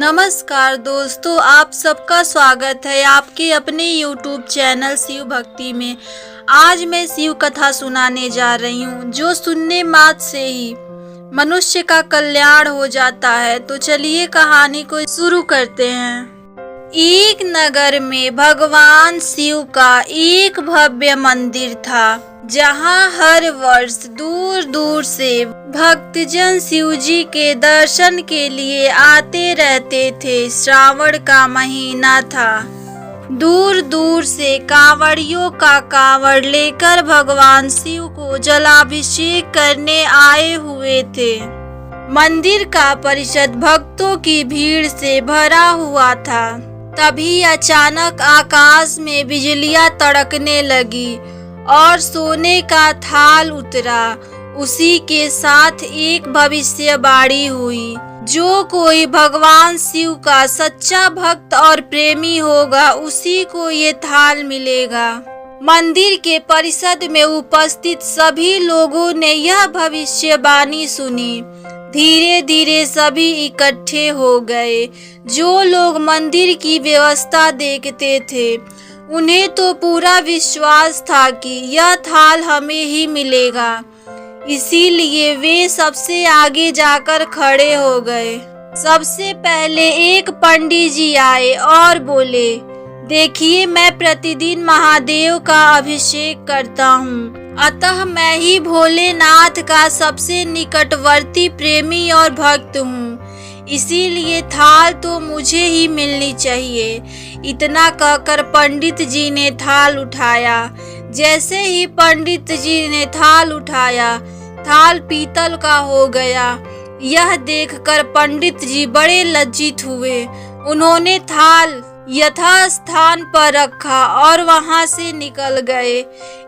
नमस्कार दोस्तों, आप सबका स्वागत है आपके अपने YouTube चैनल शिव भक्ति में। आज मैं शिव कथा सुनाने जा रही हूँ जो सुनने मात्र से ही मनुष्य का कल्याण हो जाता है। तो चलिए कहानी को शुरू करते हैं। एक नगर में भगवान शिव का एक भव्य मंदिर था, जहाँ हर वर्ष दूर दूर से भक्तजन शिव जी के दर्शन के लिए आते रहते थे। श्रावण का महीना था। दूर दूर से कांवड़ियों का कांवड़ लेकर भगवान शिव को जलाभिषेक करने आए हुए थे। मंदिर का परिसर भक्तों की भीड़ से भरा हुआ था। तभी अचानक आकाश में बिजलियां तड़कने लगी और सोने का थाल उतरा। उसी के साथ एक भविष्यवाणी हुई, जो कोई भगवान शिव का सच्चा भक्त और प्रेमी होगा उसी को ये थाल मिलेगा। मंदिर के परिसर में उपस्थित सभी लोगों ने यह भविष्यवाणी सुनी। धीरे धीरे सभी इकट्ठे हो गए। जो लोग मंदिर की व्यवस्था देखते थे, उन्हें तो पूरा विश्वास था कि यह थाल हमें ही मिलेगा। इसीलिए वे सबसे आगे जाकर खड़े हो गए। सबसे पहले एक पंडित जी आए और बोले, देखिए, मैं प्रतिदिन महादेव का अभिषेक करता हूँ, अतः मैं ही भोलेनाथ का सबसे निकटवर्ती प्रेमी और भक्त हूँ। इसीलिए थाल तो मुझे ही मिलनी चाहिए। इतना कहकर पंडित जी ने थाल उठाया। जैसे ही पंडित जी ने थाल उठाया, थाल पीतल का हो गया। यह देखकर पंडित जी बड़े लज्जित हुए। उन्होंने थाल यथास्थान पर रखा और वहां से निकल गए।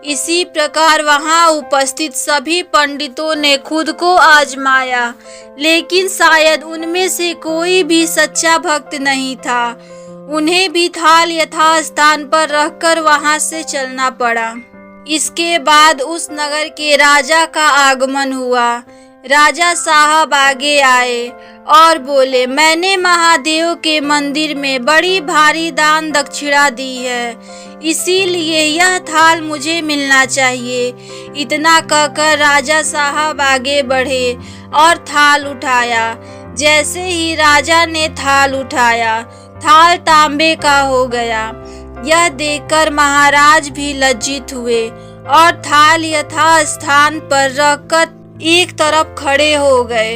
इसी प्रकार वहां उपस्थित सभी पंडितों ने खुद को आजमाया, लेकिन शायद उनमें से कोई भी सच्चा भक्त नहीं था। उन्हें भी थाल यथास्थान पर रखकर वहां से चलना पड़ा। इसके बाद उस नगर के राजा का आगमन हुआ। राजा साहब आगे आए और बोले, मैंने महादेव के मंदिर में बड़ी भारी दान दक्षिणा दी है, इसीलिए यह थाल मुझे मिलना चाहिए। इतना कहकर राजा साहब आगे बढ़े और थाल उठाया। जैसे ही राजा ने थाल उठाया, थाल तांबे का हो गया। यह देखकर महाराज भी लज्जित हुए और थाल यथास्थान पर रखकर एक तरफ खड़े हो गए।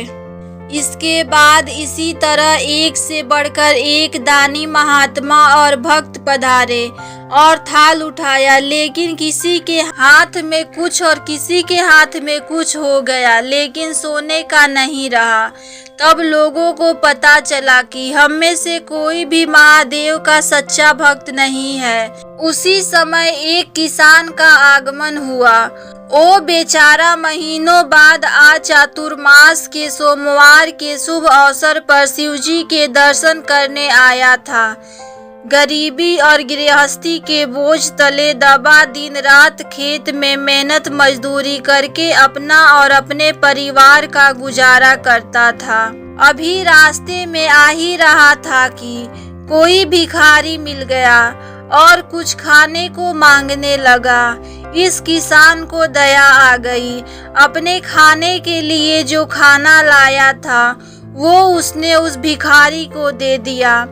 इसके बाद इसी तरह एक से बढ़कर एक दानी महात्मा और भक्त पधारे और थाल उठाया, लेकिन किसी के हाथ में कुछ और किसी के हाथ में कुछ हो गया, लेकिन सोने का नहीं रहा। तब लोगों को पता चला कि हम में से कोई भी महादेव का सच्चा भक्त नहीं है। उसी समय एक किसान का आगमन हुआ। वो बेचारा महीनों बाद आज चातुर्मास के सोमवार के शुभ अवसर पर शिवजी के दर्शन करने आया था। गरीबी और गृहस्थी के बोझ तले दबा दिन रात खेत में मेहनत मजदूरी करके अपना और अपने परिवार का गुजारा करता था। अभी रास्ते में आ ही रहा था कि कोई भिखारी मिल गया और कुछ खाने को मांगने लगा। इस किसान को दया आ गई। अपने खाने के लिए जो खाना लाया था वो उसने उस भिखारी को दे दिया।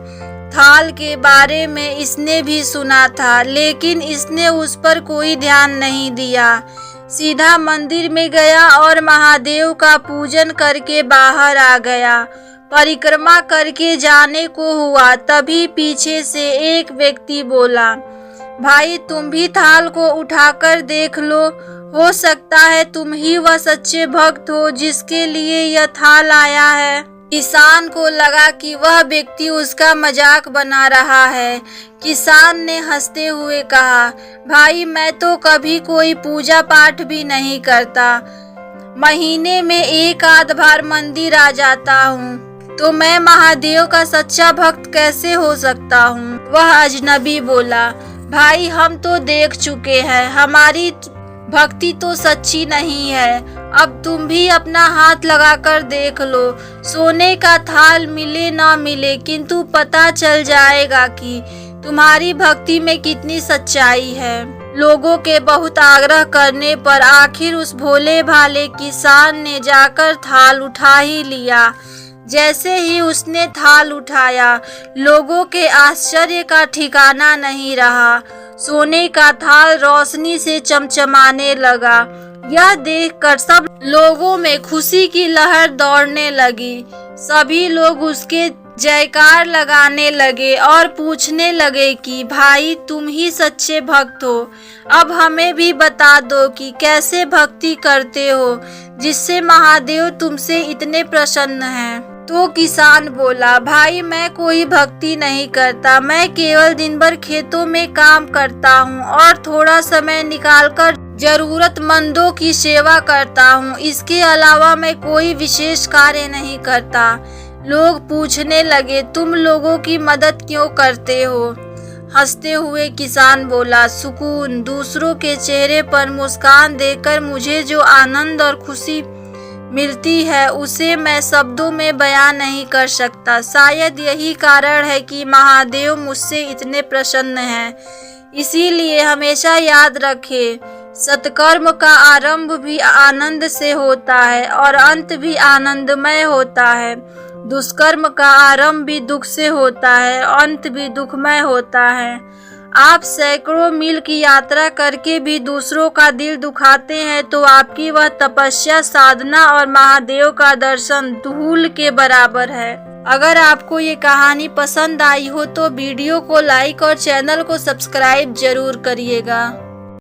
थाल के बारे में इसने भी सुना था, लेकिन इसने उस पर कोई ध्यान नहीं दिया। सीधा मंदिर में गया और महादेव का पूजन करके बाहर आ गया। परिक्रमा करके जाने को हुआ, तभी पीछे से एक व्यक्ति बोला, भाई, तुम भी थाल को उठाकर देख लो, हो सकता है तुम ही वह सच्चे भक्त हो जिसके लिए यह थाल आया है। किसान को लगा कि वह व्यक्ति उसका मजाक बना रहा है। किसान ने हंसते हुए कहा, भाई, मैं तो कभी कोई पूजा पाठ भी नहीं करता। महीने में एक आध बार मंदिर आ जाता हूँ, तो मैं महादेव का सच्चा भक्त कैसे हो सकता हूँ। वह अजनबी बोला, भाई, हम तो देख चुके हैं, हमारी भक्ति तो सच्ची नहीं है। अब तुम भी अपना हाथ लगाकर देख लो। सोने का थाल मिले ना मिले, किंतु पता चल जाएगा कि तुम्हारी भक्ति में कितनी सच्चाई है। लोगों के बहुत आग्रह करने पर आखिर उस भोले भाले किसान ने जाकर थाल उठा ही लिया। जैसे ही उसने थाल उठाया, लोगों के आश्चर्य का ठिकाना नहीं रहा। सोने का थाल रोशनी से चमचमाने लगा। यह देखकर सब लोगों में खुशी की लहर दौड़ने लगी। सभी लोग उसके जयकार लगाने लगे और पूछने लगे कि भाई, तुम ही सच्चे भक्त हो। अब हमें भी बता दो कि कैसे भक्ति करते हो जिससे महादेव तुमसे इतने प्रसन्न हैं। तो किसान बोला, भाई मैं कोई भक्ति नहीं करता, मैं केवल दिन भर खेतों में काम करता हूँ और थोड़ा समय निकालकर जरूरतमंदों की सेवा करता हूँ। इसके अलावा मैं कोई विशेष कार्य नहीं करता। लोग पूछने लगे, तुम लोगों की मदद क्यों करते हो? हंसते हुए किसान बोला, सुकून, दूसरों के चेहरे पर मुस्कान देखकर मुझे जो आनंद और खुशी मिलती है उसे मैं शब्दों में बयान नहीं कर सकता। शायद यही कारण है कि महादेव मुझसे इतने प्रसन्न हैं। इसीलिए हमेशा याद रखें, सत्कर्म का आरंभ भी आनंद से होता है और अंत भी आनंदमय होता है। दुष्कर्म का आरंभ भी दुख से होता है, अंत भी दुखमय होता है। आप सैकड़ों मील की यात्रा करके भी दूसरों का दिल दुखाते हैं तो आपकी वह तपस्या, साधना और महादेव का दर्शन धूल के बराबर है। अगर आपको ये कहानी पसंद आई हो तो वीडियो को लाइक और चैनल को सब्सक्राइब जरूर करिएगा।